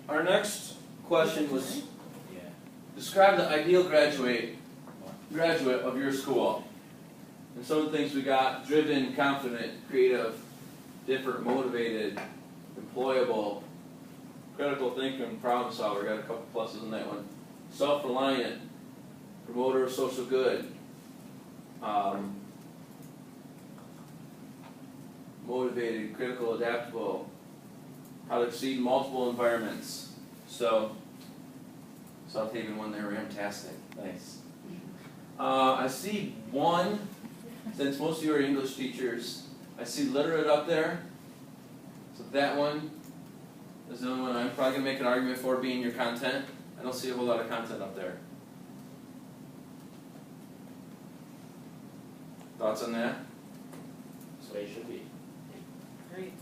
Our next question was, describe the ideal graduate of your school. And some of the things we got: driven, confident, creative, different, motivated, employable, critical thinking, problem solver. Got a couple pluses in that one. Self-reliant, promoter of social good, motivated, critical, adaptable, how to exceed multiple environments. So, South Haven one there, fantastic, nice. I see one, since most of you are English teachers, I see literate up there. So that one is the only one I'm probably going to make an argument for being your content. I don't see a whole lot of content up there. Thoughts on that? That's the way it should be. Great.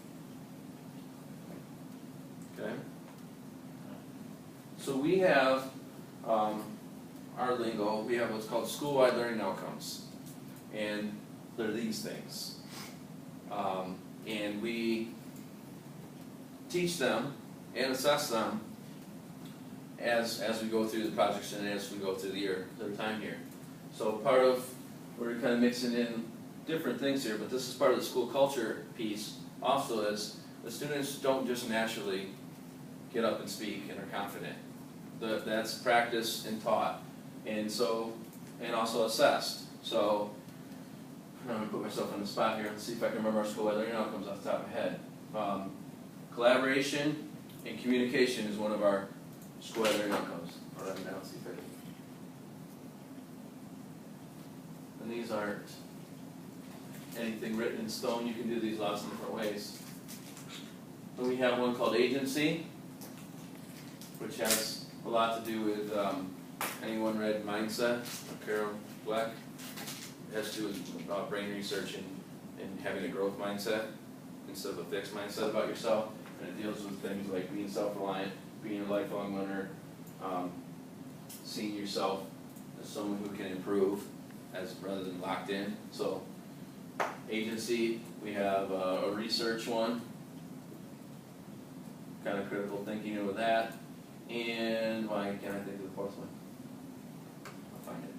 Okay. So we have our lingo. We have what's called school-wide learning outcomes, and they're these things. And we teach them and assess them as we go through the projects and as we go through their time here. So part of, we're kind of mixing in different things here, but this is part of the school culture piece also, is the students don't just naturally get up and speak and are confident. That's practiced and taught, and also assessed. So I'm going to put myself on the spot here and see if I can remember our school-wide learning outcomes off the top of my head. Collaboration and communication is one of our school-wide learning outcomes. I'll write them down, see if I can. And these aren't anything written in stone. You can do these lots of different ways. And we have one called agency, which has a lot to do with, anyone read Mindset of Carol Black? It has to do with brain research and having a growth mindset instead of a fixed mindset about yourself. And it deals with things like being self-reliant, being a lifelong learner, seeing yourself as someone who can improve rather than locked in. So agency, we have a research one, kind of critical thinking with that. And why can't I think of the fourth one? I'll find it.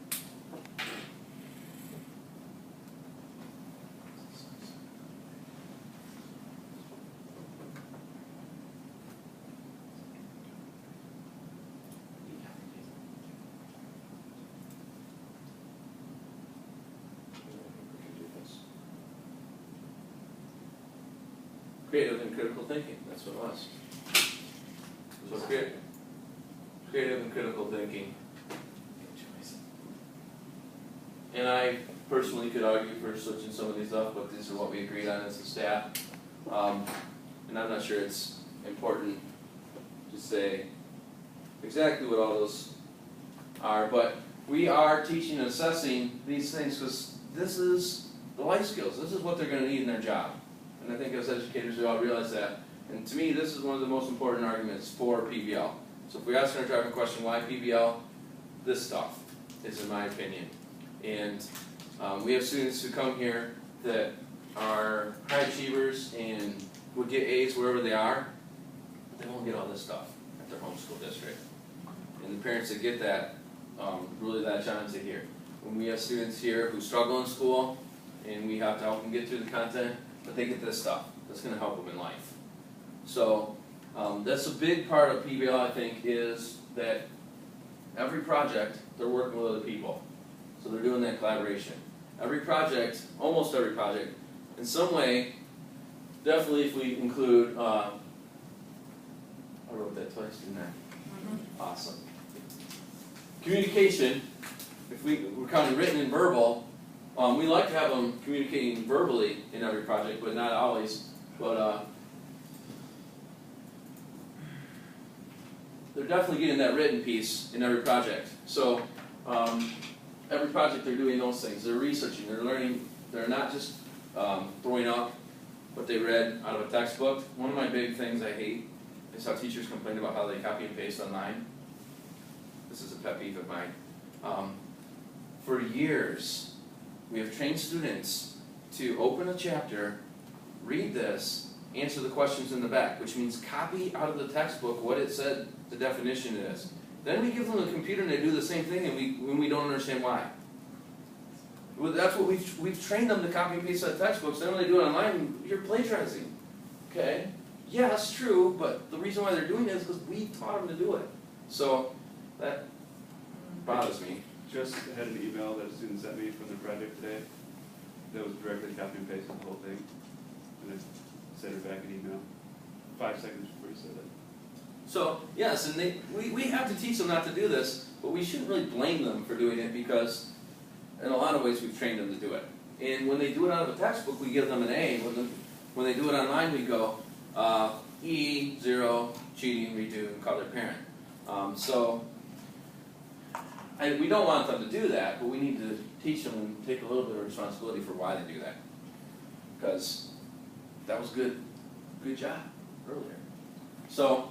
Creative and critical thinking, that's what it was. So creative and critical thinking. And I personally could argue for switching some of these up, but these are what we agreed on as a staff. And I'm not sure it's important to say exactly what all those are, but we are teaching and assessing these things because this is the life skills. This is what they're going to need in their job. And I think as educators we all realize that. And to me, this is one of the most important arguments for PBL. So if we ask our driving question, why PBL? This stuff is, in my opinion. And we have students who come here that are high achievers and would get A's wherever they are, but they won't get all this stuff at their home school district. And the parents that get that really latch on to here. When we have students here who struggle in school, and we have to help them get through the content, but they get this stuff that's going to help them in life. So that's a big part of PBL, I think, is that every project, they're working with other people. So they're doing that collaboration. Every project, almost every project, in some way, definitely if we include, I wrote that twice, didn't I? Awesome. Communication, if we're counting written and verbal, we like to have them communicating verbally in every project, but not always. But they're definitely getting that written piece in every project. So every project they're doing those things. They're researching, they're learning, they're not just throwing up what they read out of a textbook. One of my big things I hate is how teachers complain about how they copy and paste online. This is a pet peeve of mine. For years, we have trained students to open a chapter, read this, answer the questions in the back, which means copy out of the textbook what it said the definition is. Then we give them the computer and they do the same thing and when we don't understand why. Well, that's what we've trained them to copy and paste out textbooks. Then when they do it online, you're plagiarizing. Okay? Yeah, that's true, but the reason why they're doing it is because we taught them to do it. So that bothers me. Just had an email that a student sent me from the project today that was directly copy and pasted the whole thing. And I sent her back an email 5 seconds before you said it. So, yes, and we have to teach them not to do this, but we shouldn't really blame them for doing it because in a lot of ways we've trained them to do it. And when they do it out of a textbook, we give them an A. When they do it online, we go E, 0, cheating, redo, and call their parent. We don't want them to do that, but we need to teach them and take a little bit of responsibility for why they do that. Because that was good job earlier. So